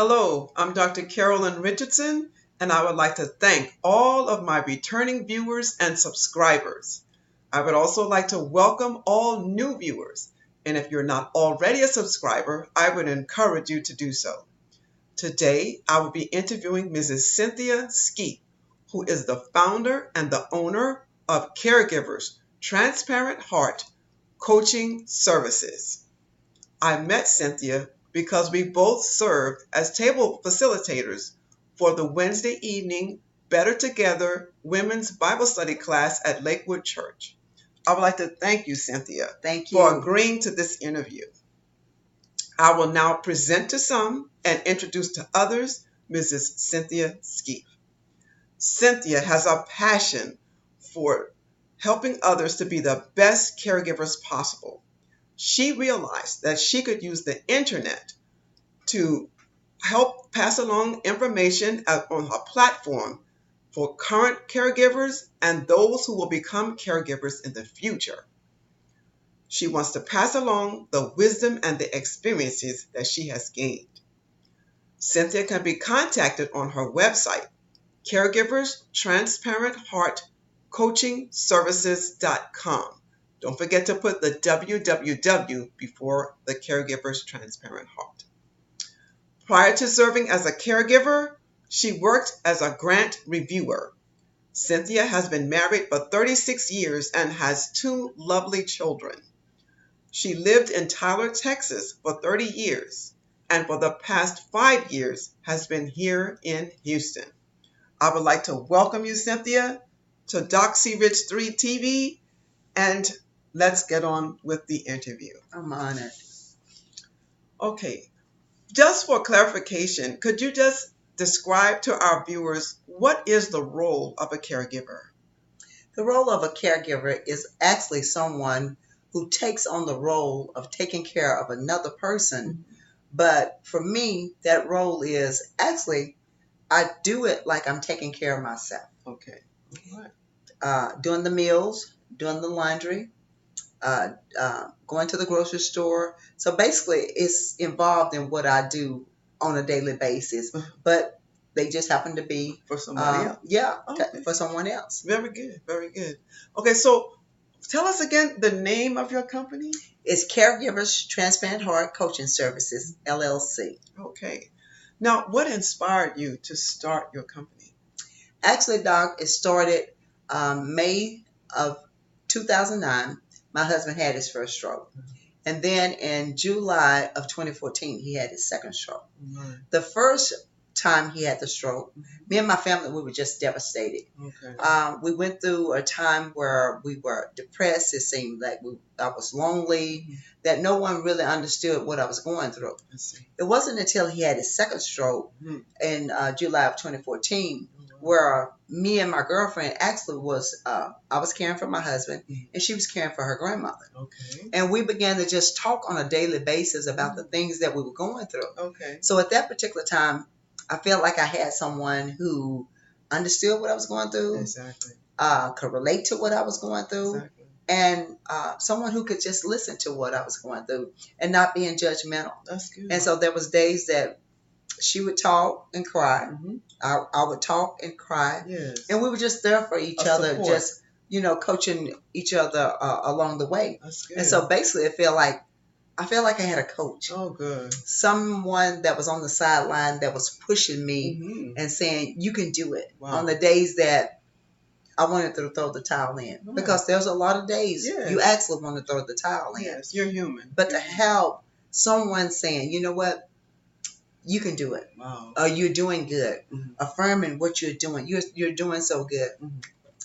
Hello, I'm Dr. Carolyn Richardson, and I would like to thank all of my returning viewers and subscribers. I would also like to welcome all new viewers, and if you're not already a subscriber, I would encourage you to do so. Today, I will be interviewing Mrs. Cynthia Skief, who is the founder and the owner of Caregivers, Transparent Heart Coaching Services. I met Cynthia because we both served as table facilitators for the Wednesday evening Better Together Women's Bible Study class at Lakewood Church. I would like to thank you, Cynthia, Thank you. for agreeing to this interview. I will now present to some and introduce to others Mrs. Cynthia Skief. Cynthia has a passion for helping others to be the best caregivers possible. She realized that she could use the internet to help pass along information on her platform for current caregivers and those who will become caregivers in the future. She wants to pass along the wisdom and the experiences that she has gained. Cynthia can be contacted on her website, Caregivers Transparent Heart Coaching Services.com. Don't forget to put the www before the Caregiver's Transparent Heart. Prior to serving as a caregiver, she worked as a grant reviewer. Cynthia has been married for 36 years and has 2 lovely children. She lived in Tyler, Texas for 30 years, and for the past 5 years has been here in Houston. I would like to welcome you, Cynthia, to Doxy Rich 3 TV, and let's get on with the interview. I'm honored. Okay, just for clarification, could you just describe to our viewers what is the role of a caregiver? The role of a caregiver is actually someone who takes on the role of taking care of another person. But for me, that role is actually, I do it like I'm taking care of myself. Okay. All right. Doing the meals, doing the laundry, going to the grocery store. So basically, it's involved in what I do on a daily basis, but they just happen to be For somebody else? Yeah, Okay. for someone else. Very good, very good. Okay, so tell us again the name of your company. It's Caregivers Transparent Heart Coaching Services, LLC. Okay. Now, what inspired you to start your company? Actually, Doc, it started May of 2009. My husband had his first stroke. And then in July of 2014, he had his second stroke. The first time he had the stroke, me and my family, we were just devastated. Okay. We went through a time where we were depressed. It seemed like I was lonely, that no one really understood what I was going through. I see. It wasn't until he had his second stroke in July of 2014 where me and my girlfriend actually I was caring for my husband and she was caring for her grandmother. Okay. And we began to just talk on a daily basis about the things that we were going through. Okay. So at that particular time, I felt like I had someone who understood what I was going through, Exactly. could relate to what I was going through, Exactly. and someone who could just listen to what I was going through and not being judgmental. That's good. And so there was days that she would talk and cry. Mm-hmm. I would talk and cry. Yes. And we were just there for each other, Support. just, coaching each other along the way. That's good. And so basically I feel like I had a coach. Oh, good. Someone that was on the sideline that was pushing me and saying, you can do it. Wow. On the days that I wanted to throw the towel in. Right. Because there's a lot of days you actually want to throw the towel in. Yes, you're human. But to have someone saying, you know what, you can do it. Wow. You're doing good. Affirming what you're doing. You're doing so good.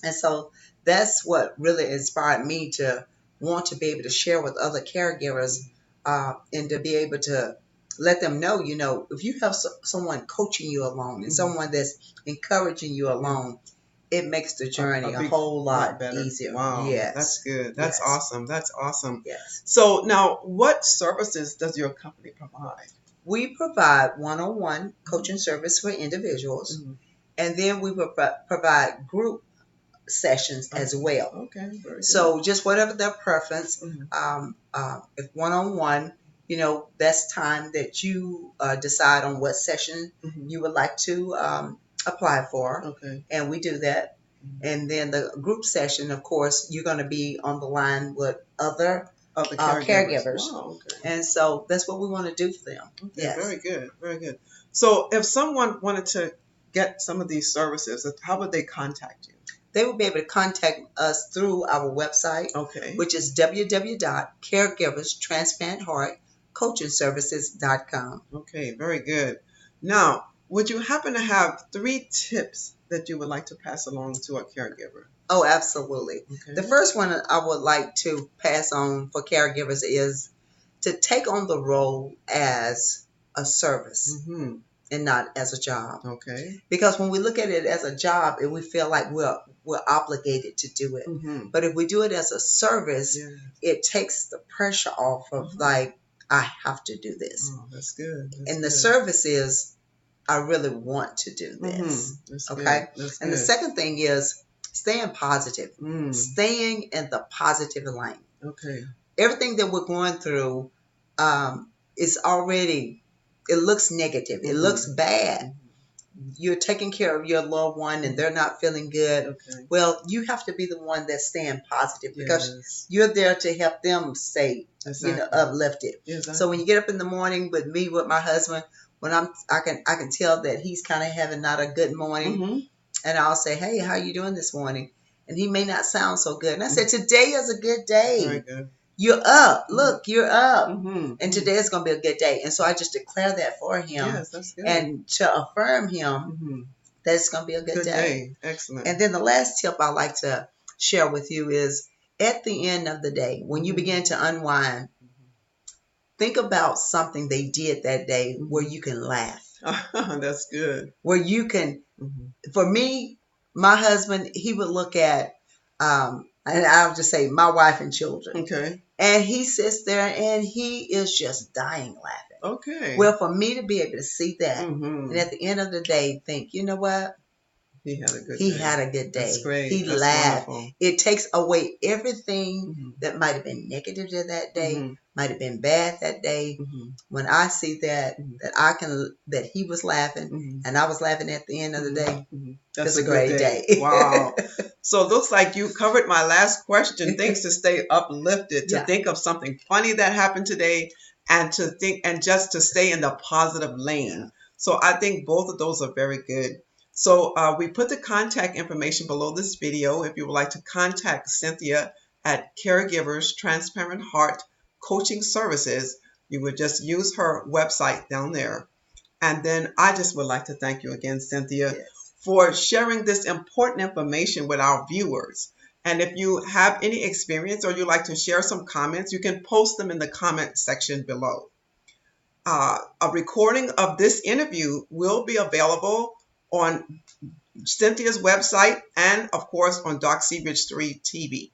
And so that's what really inspired me to want to be able to share with other caregivers and to be able to let them know, if you have someone coaching you along and someone that's encouraging you along, it makes the journey a whole lot easier. Wow. Yes. That's good. That's awesome. That's awesome. Yes. So now, what services does your company provide? We provide one-on-one coaching service for individuals, and then we provide group sessions as well. Okay. Very good. So just whatever their preference. If one-on-one, that's time that you decide on what session you would like to apply for. Okay. And we do that. And then the group session, of course, you're going to be on the line with other caregivers. Wow, okay. And so that's what we want to do for them. Okay, Yes. very good, very good. So if someone wanted to get some of these services, how would they contact you? They will be able to contact us through our website, Okay. which is www.caregiverstransplantheartcoachingservices.com. Okay, very good. Now, would you happen to have 3 tips that you would like to pass along to a caregiver? Oh, absolutely. Okay. The first one I would like to pass on for caregivers is to take on the role as a service Mm-hmm. and not as a job. Okay. Because when we look at it as a job, and we feel like we're obligated to do it. Mm-hmm. But if we do it as a service, Yeah. it takes the pressure off of like, I have to do this. Oh, that's good. That's And the good. service is, I really want to do this. That's Okay. Good. That's And the good. second thing is staying positive, staying in the positive lane. Okay. Everything that we're going through is already, it looks negative. It looks bad. You're taking care of your loved one and they're not feeling good. Okay. Well, you have to be the one that's staying positive because Yes. you're there to help them stay, Exactly. uplifted. Exactly. So when you get up in the morning with me, with my husband, when I can tell that he's kind of having not a good morning, and I'll say, hey, how you doing this morning? And he may not sound so good. And I said, today is a good day. Very good. You're up. Look, you're up. Mm-hmm. And today is going to be a good day. And so I just declare that for him. Yes, that's good. And to affirm him that it's going to be a good day. Excellent. And then the last tip I like to share with you is at the end of the day, when you begin to unwind, think about something they did that day where you can laugh. That's good. Where you can, for me, my husband, he would look at, and I'll just say my wife and children. Okay. And he sits there and he is just dying laughing. Okay. Well, for me to be able to see that, and and at the end of the day, think, you know what? He had a good He day. had a good day. That's great. He That's laughed. wonderful. It takes away everything that might have been negative to that day, might have been bad that day. When I see that, that he was laughing and I was laughing at the end of the day, That's it's a great day. Wow. So it looks like you covered my last question. Things to stay uplifted, to think of something funny that happened today, and to think and just to stay in the positive lane. So I think both of those are very good. So we put the contact information below this video if you would like to contact Cynthia at Caregivers Transparent Heart Coaching Services. You would just use her website down there. And then I just would like to thank you again, Cynthia, for sharing this important information with our viewers. And if you have any experience or you'd like to share some comments, you can post them in the comment section below. A recording of this interview will be available on Cynthia's website and, of course, on Doxy Rich 3 TV.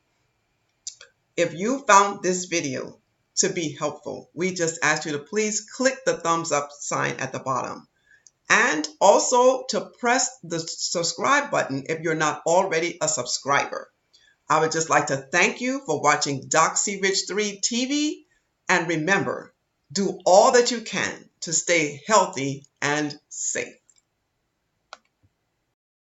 If you found this video to be helpful, we just ask you to please click the thumbs up sign at the bottom. And also to press the subscribe button if you're not already a subscriber. I would just like to thank you for watching Doxy Rich 3 TV. And remember, do all that you can to stay healthy and safe.